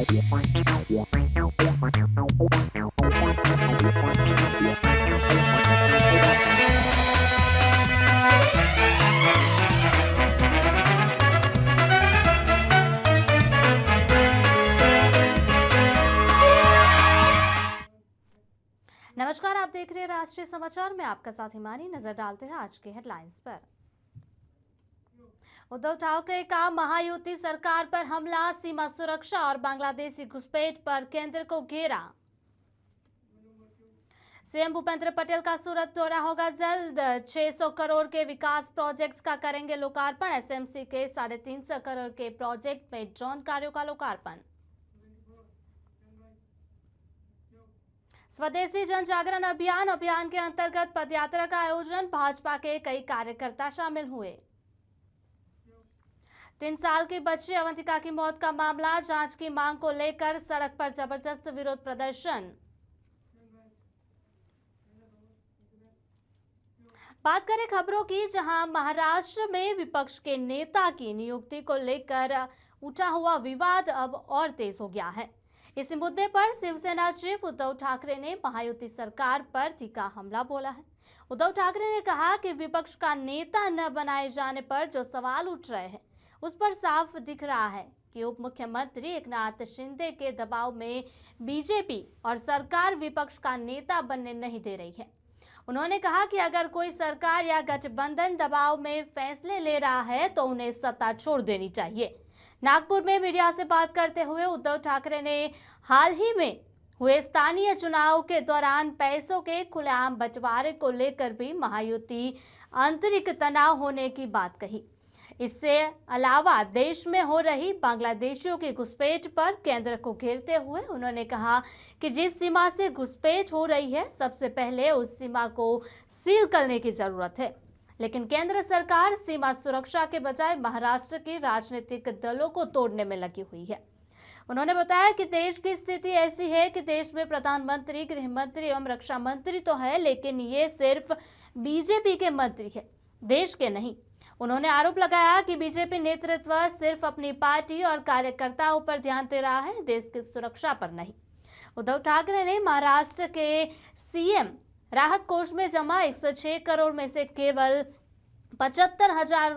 नमस्कार, आप देख रहे हैं राष्ट्रीय समाचार में आपका साथ हिमानी। नजर डालते हैं आज के हेडलाइंस पर। उद्धव ठाकरे का महायुति सरकार पर हमला, सीमा सुरक्षा और बांग्लादेशी घुसपैठ पर केंद्र को घेरा। सीएम भूपेंद्र पटेल का सूरत दौरा होगा जल्द, 600 करोड़ के विकास प्रोजेक्ट्स का करेंगे लोकार्पण। एसएमसी के 350 करोड़ के प्रोजेक्ट में ड्रोन कार्यों का लोकार्पण। स्वदेशी जन जागरण अभियान के अंतर्गत पदयात्रा का आयोजन, भाजपा के कई कार्यकर्ता शामिल हुए। 3 साल की बच्ची अवंतिका की मौत का मामला, जांच की मांग को लेकर सड़क पर जबरदस्त विरोध प्रदर्शन। बात करें खबरों की, जहां महाराष्ट्र में विपक्ष के नेता की नियुक्ति को लेकर उठा हुआ विवाद अब और तेज हो गया है। इसी मुद्दे पर शिवसेना चीफ उद्धव ठाकरे ने महायुति सरकार पर तीखा हमला बोला है। उद्धव ठाकरे ने कहा कि विपक्ष का नेता न बनाए जाने पर जो सवाल उठ रहे हैं उस पर साफ दिख रहा है कि उप मुख्यमंत्री एकनाथ शिंदे के दबाव में बीजेपी और सरकार विपक्ष का नेता बनने नहीं दे रही है। उन्होंने कहा कि अगर कोई सरकार या गठबंधन दबाव में फैसले ले रहा है तो उन्हें सत्ता छोड़ देनी चाहिए। नागपुर में मीडिया से बात करते हुए उद्धव ठाकरे ने हाल ही में हुए स्थानीय चुनाव के दौरान पैसों के खुलेआम बंटवारे को लेकर भी महायुति आंतरिक तनाव होने की बात कही। इससे अलावा देश में हो रही बांग्लादेशियों की घुसपैठ पर केंद्र को घेरते हुए उन्होंने कहा कि जिस सीमा से घुसपैठ हो रही है सबसे पहले उस सीमा को सील करने की जरूरत है, लेकिन केंद्र सरकार सीमा सुरक्षा के बजाय महाराष्ट्र के राजनीतिक दलों को तोड़ने में लगी हुई है। उन्होंने बताया कि देश की स्थिति ऐसी है कि देश में प्रधानमंत्री, गृह मंत्री एवं रक्षा मंत्री तो है, लेकिन ये सिर्फ बीजेपी के मंत्री है, देश के नहीं। उन्होंने आरोप लगाया कि बीजेपी नेतृत्व सिर्फ अपनी पार्टी और कार्यकर्ताओं पर ध्यान दे रहा है, देश की सुरक्षा पर नहीं। उद्धव ठाकरे ने महाराष्ट्र के सीएम राहत कोष में जमा 106 करोड़ में से केवल 75,000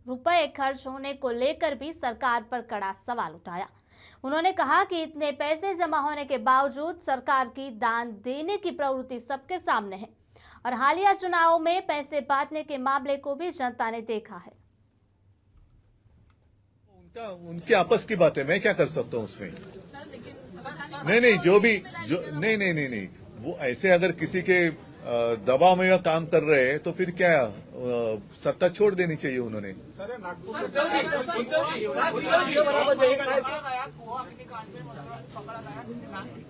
रुपए खर्च होने को लेकर भी सरकार पर कड़ा सवाल उठाया। उन्होंने कहा कि इतने पैसे जमा होने के बावजूद सरकार की दान देने की प्रवृत्ति सबके सामने है और हालिया चुनावों में पैसे बांटने के मामले को भी जनता ने देखा है। उनकी आपस की बात है, मैं क्या कर सकता हूँ उसमें। नहीं, जो भी नहीं, वो ऐसे अगर किसी के दबाव में काम कर रहे हैं तो फिर क्या सत्ता छोड़ देनी चाहिए उन्होंने।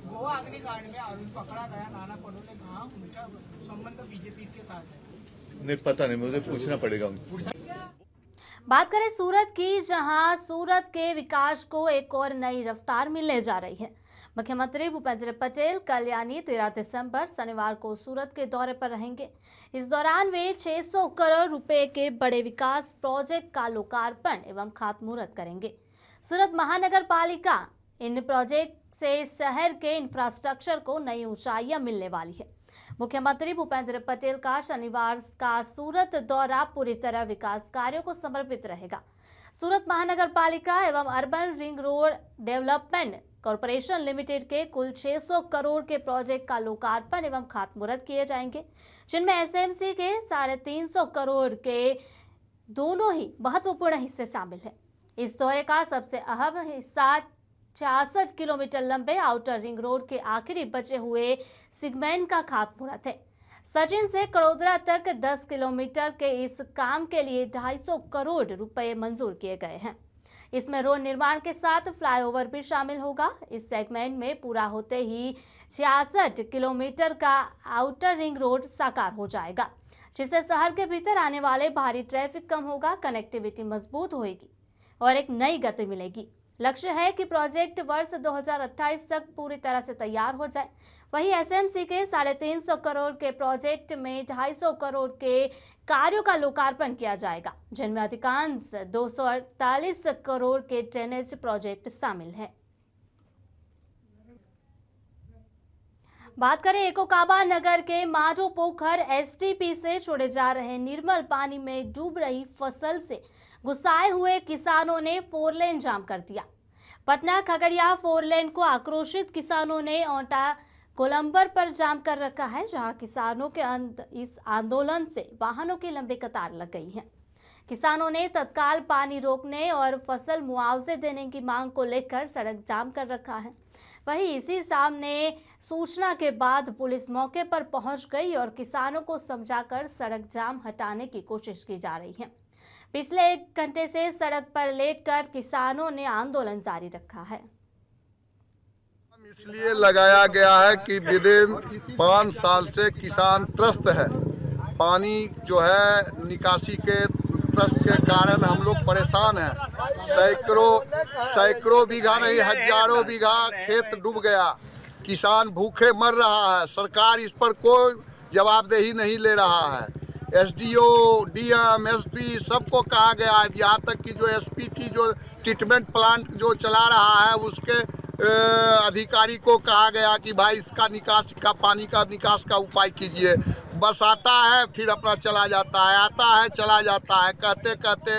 गोवा अग्निकांड में अरुण पकड़ा गया, नाना पटोले कहा उनका संबंध बीजेपी के साथ है। नहीं पता नहीं, मुझे पूछना पड़ेगा। बात करें सूरत की, जहां सूरत के विकास को एक और नई रफ्तार मिलने जा रही है। मुख्यमंत्री भूपेंद्र पटेल कल यानी 13 दिसंबर शनिवार को सूरत के दौरे पर रहेंगे। इस दौरान वे 600 करोड़ रुपए के बड़े विकास प्रोजेक्ट का लोकार्पण एवं खातमुहूर्त करेंगे। सूरत महानगर पालिका इन प्रोजेक्ट से शहर के इंफ्रास्ट्रक्चर को नई ऊंचाइयां मिलने वाली है। मुख्यमंत्री भूपेंद्र पटेल का शनिवार का सूरत दौरा पूरी तरह विकास कार्यों को समर्पित रहेगा। सूरत महानगर पालिका एवं urban ring road development corporation limited के कुल 600 करोड़ के प्रोजेक्ट का लोकार्पण एवं खातमुहूर्त किए जाएंगे, जिनमें एसएमसी के 350 करोड़ के दोनों ही महत्वपूर्ण हिस्से शामिल हैं। इस दौरे का सबसे अहम हिस्सा 66 किलोमीटर लंबे आउटर रिंग रोड के आखिरी बचे हुए सेगमेंट का खातमुहूर्त है। सचिन से कड़ोदरा तक 10 किलोमीटर के इस काम के लिए 250 करोड़ रुपए मंजूर किए गए हैं। इसमें रोड निर्माण के साथ फ्लाईओवर भी शामिल होगा। इस सेगमेंट में पूरा होते ही 66 किलोमीटर का आउटर रिंग रोड साकार हो जाएगा, जिससे शहर के भीतर आने वाले भारी ट्रैफिक कम होगा, कनेक्टिविटी मजबूत होगी और एक नई गति मिलेगी। लक्ष्य है कि प्रोजेक्ट वर्ष 2028 तक पूरी तरह से तैयार हो जाए। वहीं एसएमसी के 350 करोड़ के प्रोजेक्ट में 250 करोड़ के कार्यों का लोकार्पण किया जाएगा, जिनमें अधिकांश 248 करोड़ के ड्रेनेज प्रोजेक्ट शामिल हैं। बात करें एकोकाबा नगर के माधो पोखर एसटीपी से छोड़े जा रहे निर्मल पानी में डूब रही फसल से गुस्साए हुए किसानों ने 4 लेन जाम कर दिया। पटना खगड़िया 4 लेन को आक्रोशित किसानों ने औंटा गोलंबर पर जाम कर रखा है, जहां किसानों के इस आंदोलन से वाहनों की लंबी कतार लग गई है। किसानों ने तत्काल पानी रोकने और फसल मुआवजे देने की मांग को लेकर सड़क जाम कर रखा है। वहीं इसी सामने सूचना के बाद पुलिस मौके पर पहुंच गई और किसानों को समझाकर सड़क जाम हटाने की कोशिश की जा रही है। पिछले 1 घंटे से सड़क पर लेटकर किसानों ने आंदोलन जारी रखा है। इसलिए लगाया गया है कि विदिन 5 साल से किसान त्रस्त है। पानी जो है निकासी के त्रस्त के कारण हम लोग परेशान हैं। सैकड़ों बीघा नहीं, हजारों बीघा खेत डूब गया। किसान भूखे मर रहा है। सरकार इस पर कोई जवाबदेही नहीं ले रहा है। एसडीओ, डीएम, एसपी सबको कहा गया है। यहाँ तक कि जो एसपीटी जो ट्रीटमेंट प्लांट जो चला रहा है उसके अधिकारी को कहा गया कि भाई इसका निकास का पानी का निकास का उपाय कीजिए। बस आता है फिर अपना चला जाता है, आता है चला जाता है। कहते कहते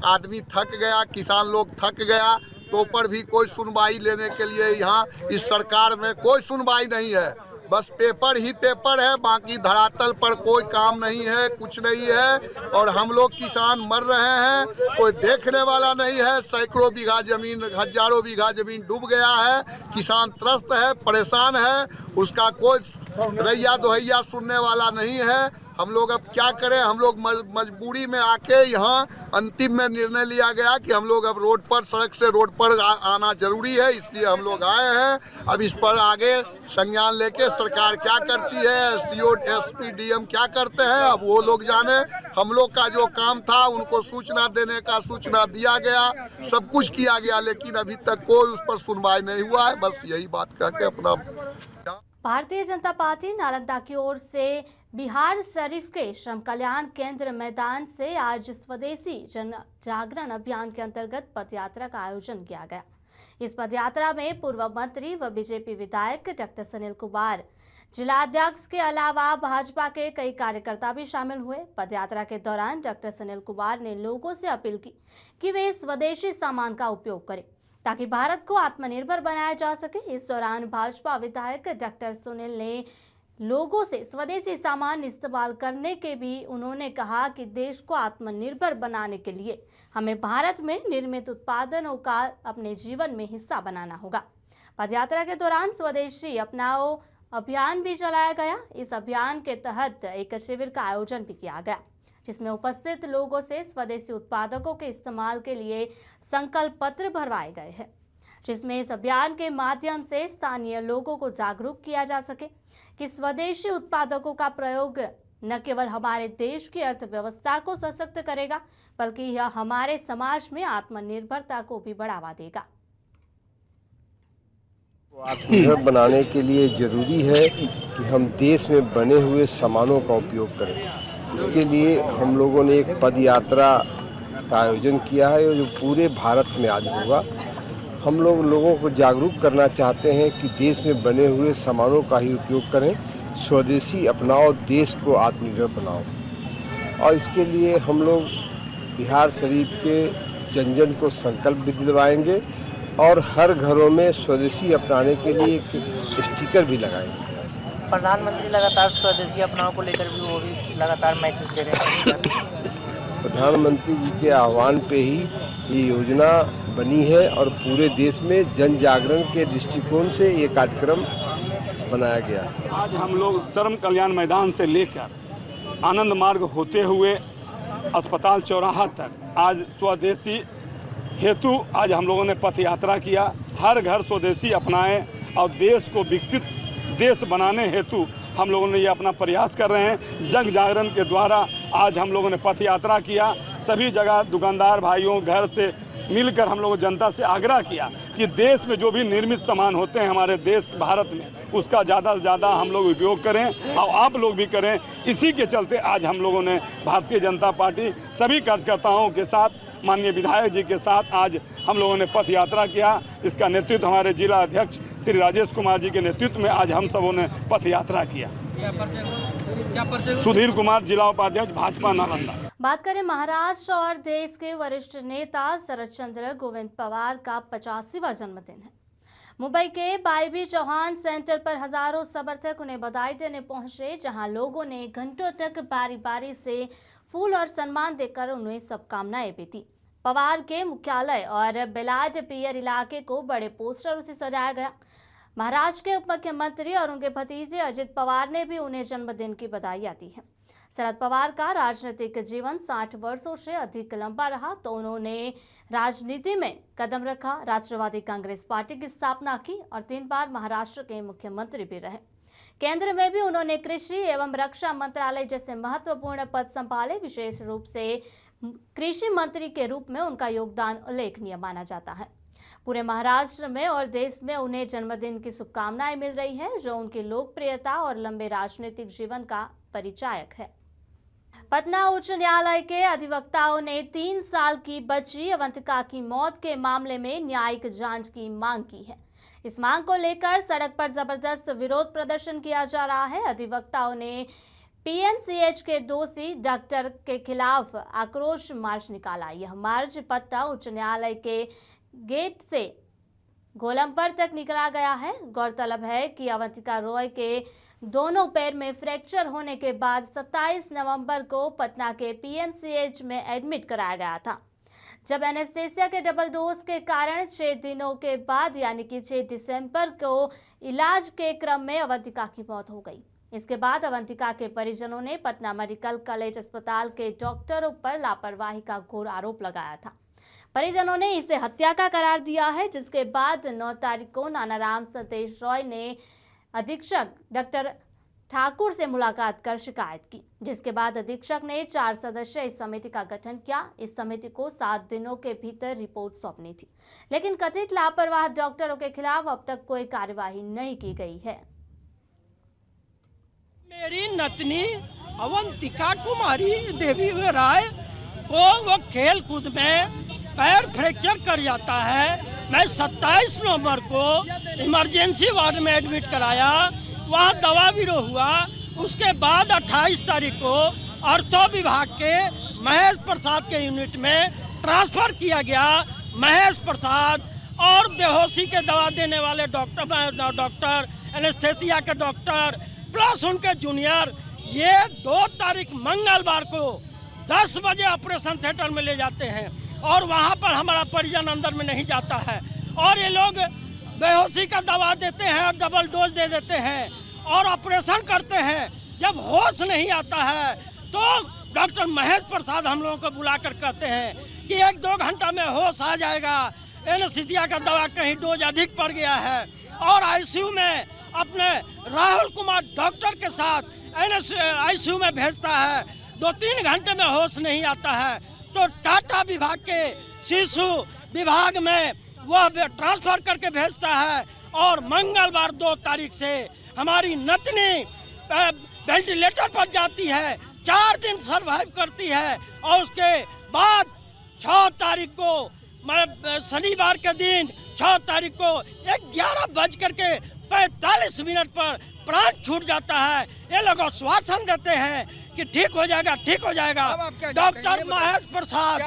आदमी थक गया, किसान लोग थक गया, तो पर भी कोई सुनवाई लेने के लिए यहाँ इस सरकार में कोई सुनवाई नहीं है। बस पेपर ही पेपर है, बाकी धरातल पर कोई काम नहीं है, कुछ नहीं है। और हम लोग किसान मर रहे हैं, कोई देखने वाला नहीं है। सैकड़ों बीघा जमीन, हजारों बीघा जमीन डूब गया है। किसान त्रस्त है, परेशान है, उसका कोई रैया दोहैया सुनने वाला नहीं है। हम लोग अब क्या करें? हम लोग मजबूरी में आके यहाँ अंतिम में निर्णय लिया गया कि हम लोग अब रोड पर, सड़क से रोड पर आना जरूरी है, इसलिए हम लोग आए हैं। अब इस पर आगे संज्ञान लेके सरकार क्या करती है, एसडीओ, एसपी, डीएम क्या करते हैं, अब वो लोग जाने। हम लोग का जो काम था उनको सूचना देने का सूचना दिया गया, सब कुछ किया गया, लेकिन अभी तक कोई उस पर सुनवाई नहीं हुआ है। बस यही बात कह के अपना भारतीय जनता पार्टी नालंदा की ओर से बिहार शरीफ के श्रम कल्याण केंद्र मैदान से आज स्वदेशी जन जागरण अभियान के अंतर्गत पदयात्रा का आयोजन किया गया। इस पदयात्रा में पूर्व मंत्री व बीजेपी विधायक डॉक्टर सुनील कुमार, जिलाध्यक्ष के अलावा भाजपा के कई कार्यकर्ता भी शामिल हुए। पदयात्रा के दौरान डॉक्टर सुनील कुमार ने लोगों से अपील की कि वे स्वदेशी सामान का उपयोग करें ताकि भारत को आत्मनिर्भर बनाया जा सके। इस दौरान भाजपा विधायक डॉक्टर सुनील ने लोगों से स्वदेशी सामान इस्तेमाल करने के भी उन्होंने कहा कि देश को आत्मनिर्भर बनाने के लिए हमें भारत में निर्मित उत्पादनों का अपने जीवन में हिस्सा बनाना होगा। पदयात्रा के दौरान स्वदेशी अपनाओ अभियान भी चलाया गया। इस अभियान के तहत एक शिविर का आयोजन भी किया गया, जिसमें उपस्थित लोगों से स्वदेशी उत्पादकों के इस्तेमाल के लिए संकल्प पत्र भरवाए गए हैं, जिसमें इस अभियान के माध्यम से स्थानीय लोगों को जागरूक किया जा सके कि स्वदेशी उत्पादकों का प्रयोग न केवल हमारे देश की अर्थव्यवस्था को सशक्त करेगा, बल्कि यह हमारे समाज में आत्मनिर्भरता को भी बढ़ावा देगा। आत्मनिर्भर बनाने के लिए जरूरी है कि हम देश में बने हुए सामानों का उपयोग करें। इसके लिए हम लोगों ने एक पद यात्रा का आयोजन किया है जो पूरे भारत में आज होगा। हम लोगों को जागरूक करना चाहते हैं कि देश में बने हुए सामानों का ही उपयोग करें, स्वदेशी अपनाओ, देश को आत्मनिर्भर बनाओ। और इसके लिए हम लोग बिहार शरीफ के जन जन को संकल्प भी दिलवाएंगे और हर घरों में स्वदेशी अपनाने के लिए एक स्टिकर भी लगाएंगे। प्रधानमंत्री लगातार स्वदेशी अपनाओ को लेकर भी वो भी लगातार मैसेज दे रहे हैं। प्रधानमंत्री जी के आह्वान पे ही ये योजना बनी है और पूरे देश में जन जागरण के दृष्टिकोण से ये कार्यक्रम बनाया गया। आज हम लोग श्रम कल्याण मैदान से लेकर आनंद मार्ग होते हुए अस्पताल चौराहा तक आज स्वदेशी हेतु आज हम लोगों ने पथ यात्रा किया। हर घर स्वदेशी अपनाएं और देश को विकसित देश बनाने हेतु हम लोगों ने ये अपना प्रयास कर रहे हैं। जन जागरण के द्वारा आज हम लोगों ने पथ यात्रा किया। सभी जगह दुकानदार भाइयों घर से मिलकर हम लोगों जनता से आग्रह किया कि देश में जो भी निर्मित सामान होते हैं हमारे देश भारत में, उसका ज़्यादा से ज़्यादा हम लोग उपयोग करें और आप लोग भी करें। इसी के चलते आज हम लोगों ने भारतीय जनता पार्टी सभी कार्यकर्ताओं के साथ, माननीय विधायक जी के साथ आज हम लोगों ने पथ यात्रा किया। इसका नेतृत्व हमारे जिला अध्यक्ष श्री राजेश कुमार जी के नेतृत्व में आज हम सबों ने पथ यात्रा किया। सुधीर कुमार, जिला उपाध्यक्ष भाजपा नालंदा। बात करें महाराष्ट्र और देश के वरिष्ठ नेता शरद चंद्र गोविंद पवार का 85वां जन्मदिन है। मुंबई के बाईबी चौहान सेंटर पर हजारों समर्थक उन्हें बधाई देने पहुंचे, जहां लोगों ने घंटों तक बारी बारी से फूल और सम्मान देकर उन्हें शुभकामनाएं भी दी। पवार के मुख्यालय और बेलाड पियर इलाके को बड़े पोस्टरों से सजाया गया। महाराष्ट्र के उप मुख्यमंत्री और उनके भतीजे अजित पवार ने भी उन्हें जन्मदिन की बधाई दी है। शरद पवार का राजनीतिक जीवन 60 वर्षों से अधिक लंबा रहा, तो उन्होंने राजनीति में कदम रखा, राष्ट्रवादी कांग्रेस पार्टी की स्थापना की और 3 बार महाराष्ट्र के मुख्यमंत्री भी रहे। केंद्र में भी उन्होंने कृषि एवं रक्षा मंत्रालय जैसे महत्वपूर्ण पद संभाले। विशेष रूप से कृषि मंत्री के रूप में उनका योगदान उल्लेखनीय माना जाता है। पूरे महाराष्ट्र में और देश में उन्हें जन्मदिन की शुभकामनाएं मिल रही हैं, जो उनकी लोकप्रियता और लंबे राजनीतिक जीवन का परिचायक है। पटना उच्च न्यायालय के अधिवक्ताओं ने 3 साल की बच्ची अवंतिका की मौत के मामले में न्यायिक जांच की मांग की है। इस मांग को लेकर सड़क पर जबरदस्त विरोध प्रदर्शन किया जा रहा है। अधिवक्ताओं ने पीएमसीएच के दोषी डॉक्टर के खिलाफ आक्रोश मार्च निकाला। यह मार्च पटना उच्च न्यायालय के गेट से गोलंबर तक निकला गया है। गौरतलब है कि अवंतिका रॉय के दोनों पैर में फ्रैक्चर होने के बाद 27 नवंबर को पटना के पीएमसीएच में एडमिट कराया गया था, जब एनेस्थेसिया के डबल डोज के कारण 6 दिनों के बाद यानी कि 6 दिसंबर को इलाज के क्रम में अवंतिका की मौत हो गई। इसके बाद अवंतिका के परिजनों ने पटना मेडिकल कॉलेज अस्पताल के डॉक्टरों पर लापरवाही का घोर आरोप लगाया था। परिजनों ने इसे हत्या का करार दिया है, जिसके बाद 9 तारीख को नानाराम सतेश रॉय ने अधीक्षक डॉक्टर ठाकुर से मुलाकात कर शिकायत की, जिसके बाद अधीक्षक ने 4 सदस्यीय इस समिति का गठन किया। इस समिति को 7 दिनों के भीतर रिपोर्ट सौंपनी थी, लेकिन कथित लापरवाह डॉक्टरों के खिलाफ अब तक कोई कार्यवाही नहीं की गई है। मेरी नतनी अवंतिका कुमारी देवी राय को वो खेल कूद में पैर फ्रैक्चर कर जाता है। मैं 27 नवंबर को इमरजेंसी वार्ड में एडमिट कराया, वहाँ दवा बीरो हुआ। उसके बाद 28 तारीख को ऑर्थो विभाग के महेश प्रसाद के यूनिट में ट्रांसफर किया गया। महेश प्रसाद और बेहोशी के दवा देने वाले डॉक्टर एनेस्थेसिया के डॉक्टर प्लस उनके जूनियर, ये 2 तारीख मंगलवार को 10 बजे ऑपरेशन थिएटर में ले जाते हैं और वहाँ पर हमारा परिजन अंदर में नहीं जाता है और ये लोग बेहोशी का दवा देते हैं और डबल डोज दे देते हैं और ऑपरेशन करते हैं। जब होश नहीं आता है तो डॉक्टर महेश प्रसाद हम लोगों को बुलाकर कहते हैं कि 1-2 घंटा में होश आ जाएगा, एनेस्थीसिया का दवा कहीं डोज अधिक पड़ गया है, और आईसीयू में अपने राहुल कुमार डॉक्टर के साथ आईसीयू में भेजता है। 2-3 घंटे में होश नहीं आता है तो टाटा विभाग के शिशु विभाग में वह ट्रांसफर करके भेजता है और मंगलवार 2 तारीख से हमारी नतनी वेंटिलेटर पर जाती है, 4 दिन सर्वाइव करती है और उसके बाद 6 तारीख को शनिवार के दिन 6 तारीख को 11:45 पर प्राण छूट जाता है। ये लोग आश्वासन देते हैं कि ठीक हो जाएगा, ठीक हो जाएगा। डॉक्टर महेश प्रसाद,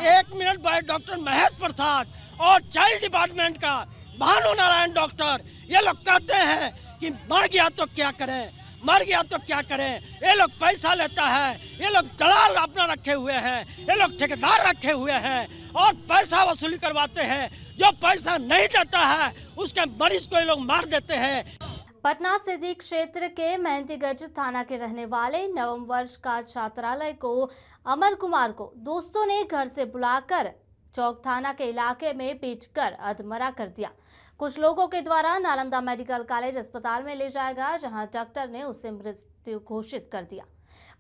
1 मिनट बाद, डॉक्टर महेश प्रसाद और चाइल्ड डिपार्टमेंट का भानु नारायण डॉक्टर, ये लोग कहते हैं कि मर गया तो क्या करें, मर गया तो क्या करें। ये लोग पैसा लेता है, ये लोग दलाल अपना रखे हुए हैं, ये लोग ठेकेदार रखे हुए हैं और पैसा वसूली करवाते हैं। जो पैसा नहीं देता है उसके मरीज को ये लोग मार देते हैं। पटना सिटी क्षेत्र के मेहंदीगंज थाना के रहने वाले 9वीं वर्ष का छात्रालय को अमर कुमार को दोस्तों ने घर से बुलाकर चौक थाना के इलाके में पीटकर अधमरा कर दिया। कुछ लोगों के द्वारा नालंदा मेडिकल कॉलेज अस्पताल में ले जाया गया, जहां डॉक्टर ने उसे मृत्यु घोषित कर दिया।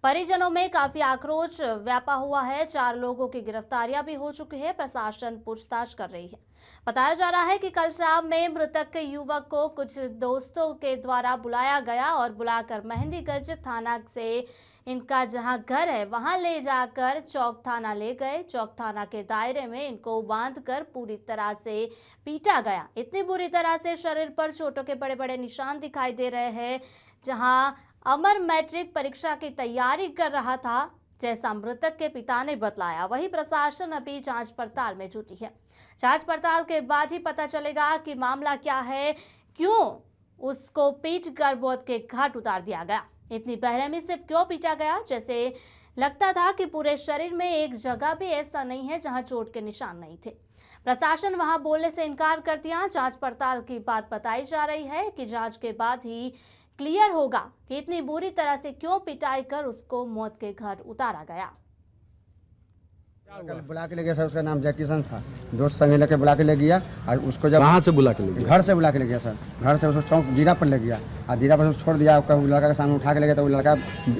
परिजनों में काफी आक्रोश व्यापा हुआ है। 4 लोगों की गिरफ्तारियां भी हो चुकी है। प्रशासन पूछताछ कर रही है। बताया जा रहा है कि कल शाम में मृतक के युवक को कुछ दोस्तों के द्वारा बुलाया गया और बुलाकर मेहंदीगंज थाना से इनका जहां घर है वहां ले जाकर चौक थाना ले गए। चौक थाना के दायरे में इनको बांधकर पूरी तरह से पीटा गया। इतनी बुरी तरह से शरीर पर चोटों के बड़े बड़े निशान दिखाई दे रहे हैं। जहां अमर मैट्रिक परीक्षा की तैयारी कर रहा था, जैसा मृतक के पिता ने बतलाया। वहीं प्रशासन अभी जांच पड़ताल में जुटी है। जांच पड़ताल के बाद ही पता चलेगा कि मामला क्या है, क्यों उसको पीट कर मौत के घाट उतार दिया गया। इतनी बेरहमी से क्यों पीटा गया, जैसे लगता था कि पूरे शरीर में एक जगह भी ऐसा नहीं है जहां चोट के निशान नहीं थे। प्रशासन वहां बोलने से इनकार कर दिया। जांच पड़ताल की बात बताई जा रही है कि जांच के बाद ही क्लियर होगा कि इतनी बुरी तरह से क्यों पिटाई कर उसको मौत के घाट उतारा गया। बुला के ले गया सर, उसका नाम जय किशन था। दोस्त संग लेके बुला के ले गया और उसको जब कहाँ से बुला के ले गया? घर से बुला के ले गया सर। घर से उसको चौक जीरा पर ले गया और जीरा पर उसको छोड़ दिया। लड़का के सामने उठा के ले गया तो वो लड़का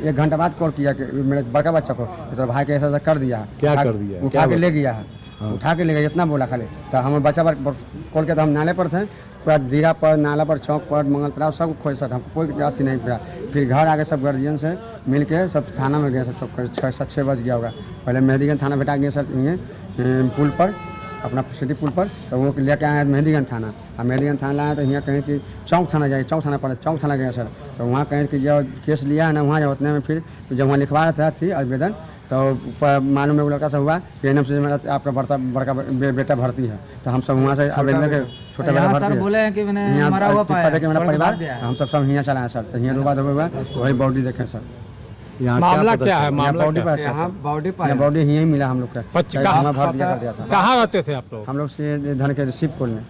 1 घंटा बाद कॉल किया कि मेरे बड़का बच्चा को, तो भाई के ऐसा कर दिया। क्या कर दिया? उठा के ले गया है। उठा के ले गया, इतना बोला खाली। तो हम बच्चा कॉल के तो हम नाले पर थे, पूरा जीरा पर, नाला पर, चौक पर, मंगल तालाब सब खोज सर। हमको कोई अथी नहीं किया। फिर घर आके सब गार्जियन से मिल के सब थाना में गए सर। सब 6 बज गया होगा। पहले मेहंदीगंज थाना भेटा गया सर, ये पुल पर, अपना सिटी पुल पर। तो वो लेके आए मेहंदीगंज थाना। और मेहंदीगंज थाना लाया तो यहाँ कहें कि चौक थाना जाए। चौक थाना पर, चौक थाना गया सर। तो वहाँ कहें कि जो केस लिया है ना, वहाँ उतने में फिर जब वहाँ लिखवा रहा था आवेदन, तो मालूम है वो लड़का से हुआ कि एनएम से मेरा आपका बड़का बेटा भर्ती है। तो हम सब वहाँ से आवेदन के छोटा बेटा भर्ती है। बोले हैं कि मैंने मरा हुआ पाया कि मेरा परिवार, हम सब यहाँ चलाए सर। तो यहाँ बाद हुआ वही बॉडी देखे सर। यहाँ मामला क्या है? मामला बॉडी क्या? पर बॉडी यहीं मिला हम लोग का। भर दिया था। कहाँ रहते थे आप लोग? हम लोग से धन के रिसीव कॉल में।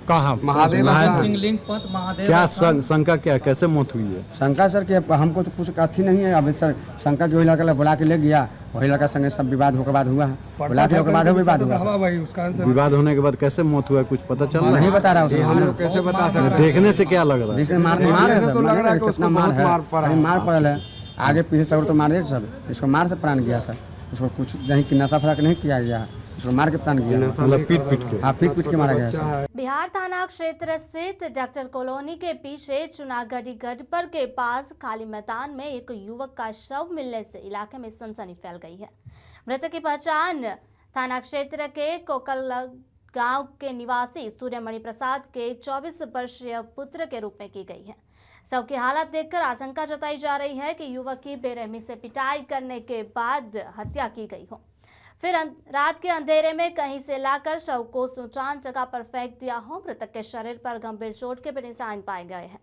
कहाँ? महादेव सिंह लिंग पथ महादेव। क्या शंका क्या, कैसे मौत हुई है? शंका सर कि हमको तो कुछ अथी नहीं है। अभी सर शंका जो लड़का बुला के ले गया, वही लड़का संगे सब विवाद होकर बाद हुआ है। बुला के बाद विवाद हुआ। विवाद होने के बाद कैसे मौत हुआ है कुछ पता चल रहा है? नहीं बता रहा हूँ। हम लोग कैसे बता सकते? देखने से क्या लग रहा है? मार कितना मार है, मार पड़ल है। आगे पीछे सब तो मार दे सब। इसको मार से प्राण गया सर। इसको कुछ नहीं कि नशा फराक नहीं किया गया, इसको मार के प्राण गया। मतलब पीट के? हाँ, पीट के मारा गया सर। बिहार थाना क्षेत्र स्थित डॉक्टर कॉलोनी के पीछे चुनागढ़ी गढ़पर के पास खाली मैदान में एक युवक का शव मिलने से इलाके में सनसनी फैल गई है। मृतक की पहचान थाना क्षेत्र के कोकल गांव के निवासी सूर्यमणि प्रसाद के 24 वर्षीय पुत्र के रूप में की गई है। शव की हालत देखकर आशंका जताई जा रही है कि युवक की बेरहमी से पिटाई करने के बाद हत्या की गई हो, फिर रात के अंधेरे में कहीं से लाकर शव को सुनसान जगह पर फेंक दिया हो। मृतक के शरीर पर गंभीर चोट के भी निशान पाए गए हैं।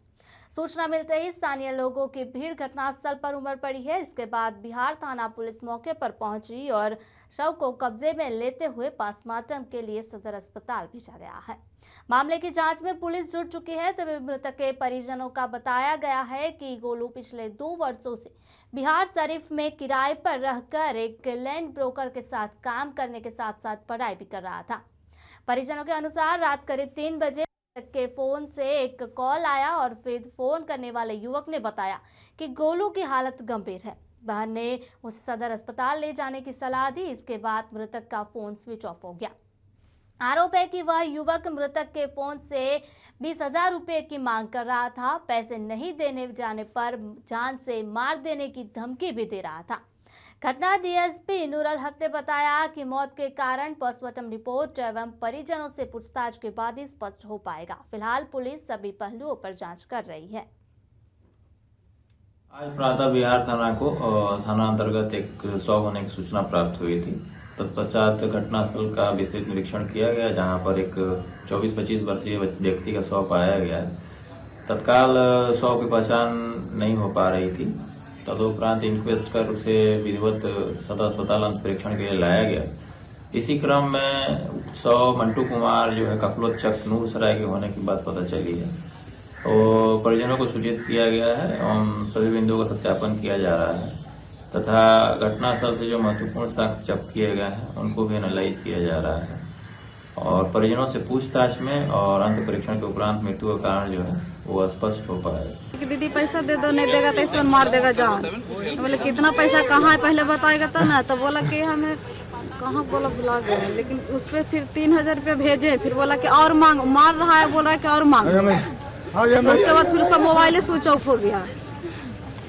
सूचना मिलते ही स्थानीय लोगों की भीड़ घटनास्थल पर उमड़ पड़ी है। इसके बाद बिहार थाना पुलिस मौके पर पहुंची और शव को कब्जे में लेते हुए पोस्टमार्टम के लिए सदर अस्पताल भेजा गया है। मामले की जांच में पुलिस जुट चुकी है। तभी मृतक के परिजनों का बताया गया है कि गोलू पिछले 2 वर्षों से बिहार शरीफ में किराए पर रहकर एक लैंड ब्रोकर के साथ काम करने के साथ साथ पढ़ाई भी कर रहा था। परिजनों के अनुसार रात करीब 3 बजे के फोन से एक कॉल आया और फिर फोन करने वाले युवक ने बताया कि गोलू की हालत गंभीर है। बहन ने उसे सदर अस्पताल ले जाने की सलाह दी। इसके बाद मृतक का फोन स्विच ऑफ हो गया। आरोप है कि वह युवक मृतक के फोन से 20,000 रुपये की मांग कर रहा था। पैसे नहीं देने जाने पर जान से मार देने की धमकी भी दे रहा था। घटना डीएसपी नूरुल हक ने बताया कि मौत के कारण पोस्टमार्टम रिपोर्ट एवं परिजनों से पूछताछ के बाद ही स्पष्ट हो पाएगा। फिलहाल पुलिस सभी पहलुओं पर जांच कर रही है। आज प्रातः बिहार थाना को थाना अंतर्गत एक शव होने की सूचना प्राप्त हुई थी। तत्पश्चात घटनास्थल का विस्तृत निरीक्षण किया गया, जहां पर एक 24-25 वर्षीय व्यक्ति का शव पाया गया है। तत्काल शव की पहचान नहीं हो पा रही थी। तदुपरांत इंक्वेस्ट कर उसे विधिवत सदर अस्पताल अंत परीक्षण के लिए लाया गया। इसी क्रम में शव मंटू कुमार जो है कपलोचक नूरसराय के होने की बात पता चली है और परिजनों को सूचित किया गया है एवं सभी बिंदुओं का सत्यापन किया जा रहा है तथा घटनास्थल से जो महत्वपूर्ण साक्ष्य जब्त किए गए हैं उनको भी एनालाइज किया जा रहा है और परिजनों से पूछताछ में और अंत परीक्षण के उपरांत मृत्यु का कारण जो है वो स्पष्ट हो पाएगा। दीदी पैसा दे दो, नहीं देगा तो ऐसे मार देगा जान। बोले कितना पैसा कहाँ है पहले बताएगा तो ना, तो बोला कि हमें कहाँ बोला भुला गए, लेकिन उस पर फिर 3000 रुपये भेजे, फिर बोला कि और मांग, मार रहा है, बोल रहा है कि और मांग। उसके बाद फिर उसका मोबाइल स्विच ऑफ हो गया,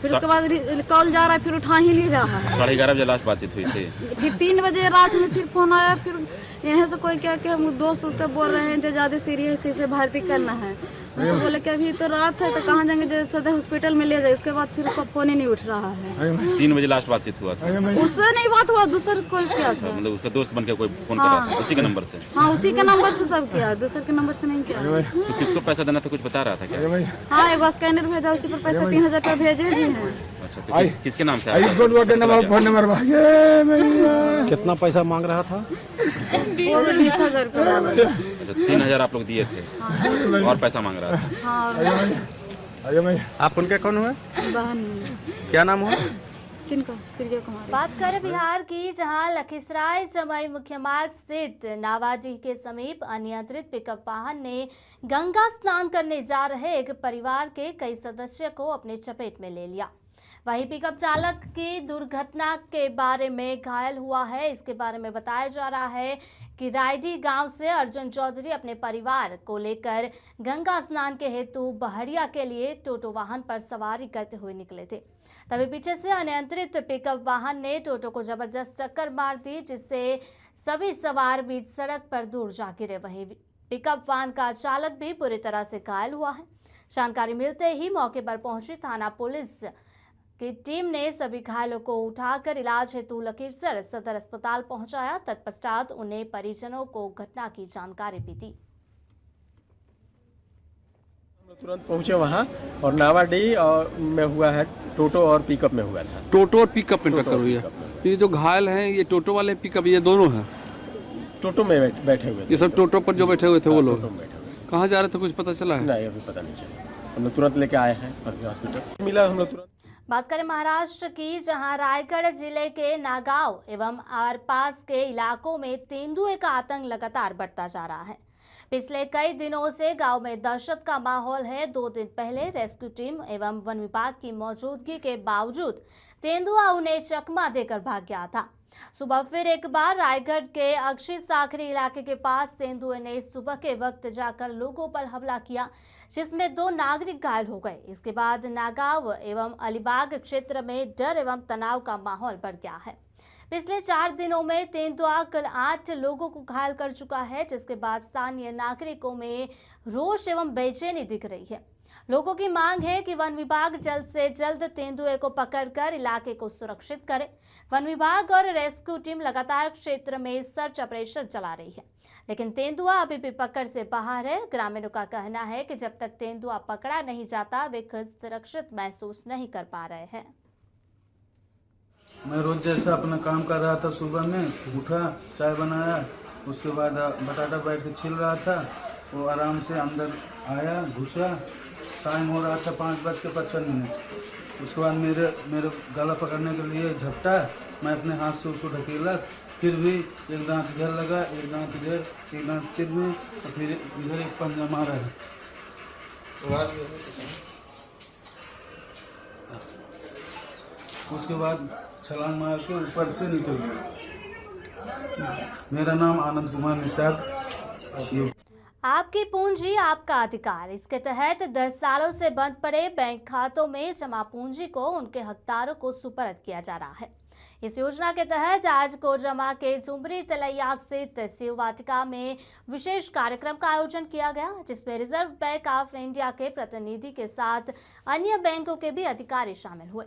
फिर उसके बाद कॉल जा रहा है, फिर उठा ही नहीं रहा है। 11:30 बजे लास्ट बातचीत हुई थी, फिर 3 बजे रात में फिर फोन आया, फिर यहाँ से कोई क्या क्या दोस्त उसका बोल रहे हैं जो ज्यादा सीरियस है, इसे भर्ती करना है। तो बोले कि अभी तो रात है तो कहाँ जाएंगे, जैसे सदर हॉस्पिटल में ले जाए। उसके बाद फिर उसका फोन ही नहीं उठ रहा है। 3 बजे लास्ट बातचीत हुआ था, उससे नहीं बात हुआ, दूसर कोई किया था, मतलब उसका दोस्त बन के कोई फोन कर रहा था उसी के नंबर से। हाँ उसी के नंबर से सब किया, दूसर के नंबर से नहीं किया। तो किसको पैसा देना था कुछ बता रहा था क्या? हाँ एगो स्कैनर भेजा, उसी पर पैसा 3000 रुपये भेजे भी हैं। अच्छा, तो किसके नाम से? कितना पैसा मांग रहा था? 20,000 रुपये। अच्छा, 3000 आप लोग दिए थे और पैसा मांग रहा था। हाँ आप उनके कौन हुए? बहन। क्या नाम हुआ? किनको? प्रिया कुमारी। बात करें बिहार की, जहां लखीसराय जमुई मुख्य मार्ग स्थित नावाडीह के समीप अनियंत्रित पिकअप वाहन ने गंगा स्नान करने जा रहे एक परिवार के कई सदस्य को अपने चपेट में ले लिया। वहीं पिकअप चालक की दुर्घटना के बारे में घायल हुआ है। इसके बारे में बताया जा रहा है कि रायडी गांव से अर्जुन चौधरी अपने परिवार को लेकर गंगा स्नान के हेतु बहरिया के लिए टोटो वाहन पर सवारी करते हुए निकले थे। तभी पीछे से अनियंत्रित पिकअप वाहन ने टोटो को जबरदस्त टक्कर मार दी, जिससे सभी सवार बीच सड़क पर दूर जा गिरे। वहीं पिकअप वाहन का चालक भी बुरी तरह से घायल हुआ है। जानकारी मिलते ही मौके पर पहुंची थाना पुलिस की टीम ने सभी घायलों को उठाकर इलाज हेतु लखीसराय सदर अस्पताल पहुंचाया। तत्पश्चात उन्हें परिजनों को घटना की जानकारी भी दी। तुरंत पहुंचे वहां और नावाडीह और में हुआ है, टोटो और पिकअप में हुआ था। टोटो और पिकअप में टक्कर हुई है। तो ये जो घायल हैं ये टोटो वाले पिकअप ये दोनों हैं? टोटो में बैठे हुए थे। ये सब टोटो पर जो बैठे हुए थे वो लोग कहाँ जा रहे थे कुछ पता चला है? नहीं अभी पता नहीं चला, हम लोग तुरंत लेके आए हैं अभी हॉस्पिटल मिला हम लोग तुरंत। बात करें महाराष्ट्र की, जहां रायगढ़ जिले के नागांव एवं आसपास के इलाकों में तेंदुए का आतंक लगातार बढ़ता जा रहा है। पिछले कई दिनों से गांव में दहशत का माहौल है। 2 दिन पहले रेस्क्यू टीम एवं वन विभाग की मौजूदगी के बावजूद तेंदुआ उन्हें चकमा देकर भाग गया था। सुबह फिर एक बार रायगढ़ के अक्षी साखरी इलाके के पास तेंदुए ने सुबह के वक्त जाकर लोगों पर हमला किया, जिसमें 2 नागरिक घायल हो गए। इसके बाद नागांव एवं अलीबाग क्षेत्र में डर एवं तनाव का माहौल बढ़ गया है। पिछले 4 दिनों में तेंदुआ कल 8 लोगों को घायल कर चुका है, जिसके बाद स्थानीय नागरिकों में रोष एवं बेचैनी दिख रही है। लोगों की मांग है कि वन विभाग जल्द से जल्द तेंदुए को पकड़कर इलाके को सुरक्षित करे। वन विभाग और रेस्क्यू टीम लगातार क्षेत्र में सर्च ऑपरेशन चला रही है, लेकिन तेंदुआ अभी भी पकड़ से बाहर है। ग्रामीणों का कहना है कि जब तक तेंदुआ पकड़ा नहीं जाता वे खुद सुरक्षित महसूस नहीं कर पा रहे हैं। मैं रोज जैसा अपना काम कर रहा था, सुबह में उठा, चाय बनाया, उसके बाद बटाटा बैठ के छिल रहा था, वो आराम से अंदर आया, घुसा। टाइम हो रहा था 5:55। उसके बाद मेरे गला पकड़ने के लिए झपटा, मैं अपने हाथ से उसको ढकेला, फिर भी एक दांत इधर लगा, एक दांत इधर, एक दांत सिर में, और फिर इधर एक पंजा मारा है। उसके बाद छलांग मार के ऊपर से निकल गया। मेरा नाम आनंद कुमार निषाद। आपकी पूंजी आपका अधिकार, इसके तहत 10 सालों से बंद पड़े बैंक खातों में जमा पूंजी को उनके हकदारों को सुपर्द किया जा रहा है। इस योजना के तहत आज कोडरमा के झुमरी तलैया स्थित शिव वाटिका में विशेष कार्यक्रम का आयोजन किया गया, जिसमें रिजर्व बैंक ऑफ इंडिया के प्रतिनिधि के साथ अन्य बैंकों के भी अधिकारी शामिल हुए।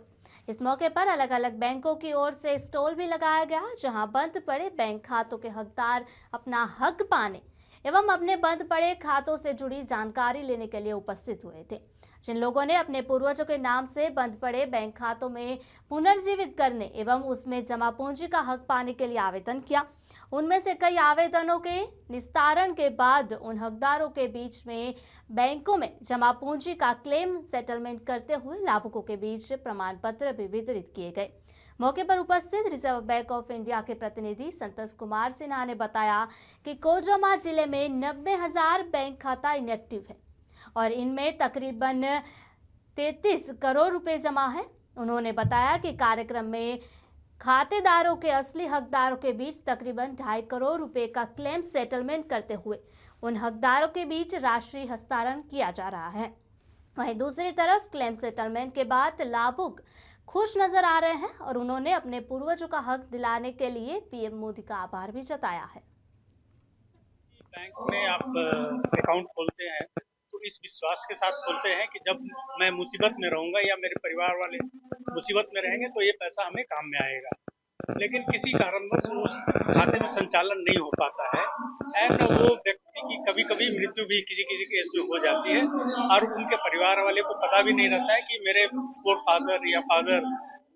इस मौके पर अलग अलग बैंकों की ओर से स्टॉल भी लगाया गया, जहां बंद पड़े बैंक खातों के हकदार अपना हक पाने एवं अपने बंद पड़े खातों से जुड़ी जानकारी लेने के लिए उपस्थित हुए थे। जिन लोगों ने अपने पूर्वजों के नाम से बंद पड़े बैंक खातों में पुनर्जीवित करने एवं उसमें जमा पूंजी का हक पाने के लिए आवेदन किया, उनमें से कई आवेदनों के निस्तारण के बाद उन हकदारों के बीच में बैंकों में जमा पूंजी का क्लेम सेटलमेंट करते हुए लाभुकों के बीच प्रमाण पत्र भी वितरित किए गए। मौके पर उपस्थित रिजर्व बैंक ऑफ इंडिया के प्रतिनिधि संतोष कुमार सिन्हा ने बताया कि कोडरमा जिले में 90,000 बैंक खाता इनएक्टिव है और इनमें तकरीबन 33 करोड़ रुपए जमा है। उन्होंने बताया कि कार्यक्रम में खातेदारों के असली हकदारों के बीच तकरीबन 2.5 करोड़ रुपए का क्लेम सेटलमेंट करते हुए उन हकदारों के बीच राशि हस्तांतरण किया जा रहा है। वहीं दूसरी तरफ क्लेम सेटलमेंट के बाद लाभुक खुश नजर आ रहे हैं और उन्होंने अपने पूर्वजों का हक दिलाने के लिए पीएम मोदी का आभार भी जताया है। बैंक में आप अकाउंट खोलते हैं तो इस विश्वास के साथ खोलते हैं कि जब मैं मुसीबत में रहूंगा या मेरे परिवार वाले मुसीबत में रहेंगे तो ये पैसा हमें काम में आएगा। लेकिन किसी कारणवश उस खाते में संचालन नहीं हो पाता है एंड वो व्यक्ति की कभी कभी मृत्यु भी किसी केस में हो जाती है और उनके परिवार वाले को पता भी नहीं रहता है कि मेरे फोर फादर या फादर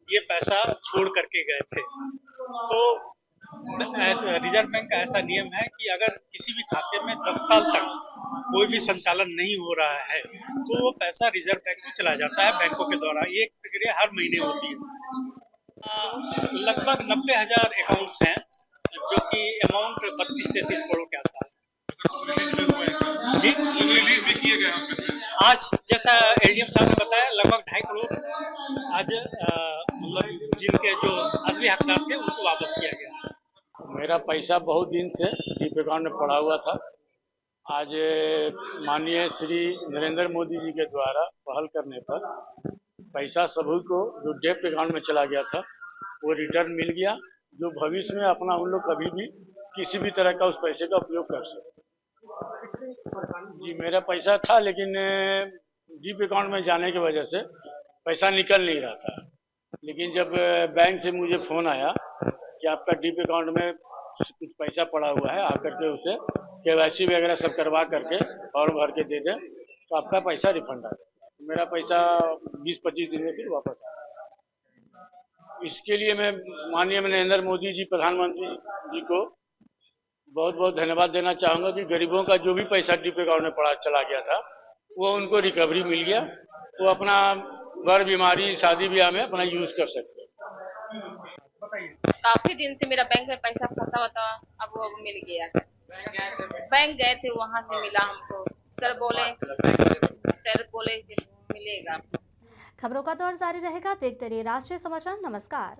ये पैसा छोड़ करके गए थे। तो रिजर्व बैंक का ऐसा नियम है कि अगर किसी भी खाते में 10 साल तक कोई भी संचालन नहीं हो रहा है तो वो पैसा रिजर्व बैंक को चला जाता है बैंकों के द्वारा। ये प्रक्रिया हर महीने होती है। लगभग 90,000 अकाउंट्स हैं जो कि अमाउंट 32-33 करोड़ के आसपास है। जी रिलीज भी किए गए आज, जैसा एलडीएम साहब ने बताया, लगभग 2.5 करोड़ आज मतलब जिनके जो असली हकदार थे उनको वापस किया गया। मेरा पैसा बहुत दिन से डीप अकाउंट में पड़ा हुआ था। आज माननीय श्री नरेंद्र मोदी जी के द्वारा पहल करने पर पैसा सभी को जो डेप अकाउंट में चला गया था वो रिटर्न मिल गया, जो भविष्य में अपना उन लोग कभी भी किसी भी तरह का उस पैसे का उपयोग कर सकते। जी मेरा पैसा था लेकिन डीप अकाउंट में जाने की वजह से पैसा निकल नहीं रहा था। लेकिन जब बैंक से मुझे फोन आया कि आपका डीप अकाउंट में कुछ पैसा पड़ा हुआ है, आकर के उसे केवाईसी वगैरह सब करवा करके और भर के दे दें तो आपका पैसा रिफंड आ जाएगा। मेरा पैसा 20-25 दिन में फिर वापस आ गया। इसके लिए मैं माननीय नरेंद्र मोदी जी प्रधानमंत्री जी को बहुत बहुत धन्यवाद देना चाहूंगा कि गरीबों का जो भी पैसा डीप अकाउंट में पड़ा चला गया था वो उनको रिकवरी मिल गया। वो अपना बर बीमारी शादी ब्याह में अपना यूज कर सकते हैं। काफी दिन से मेरा बैंक में पैसा फंसा हुआ था, अब वो मिल गया। बैंक गए थे, वहाँ से मिला हमको। सर बोले कि मिलेगा। खबरों का दौर जारी रहेगा, देखते रहिए राष्ट्रीय समाचार। नमस्कार।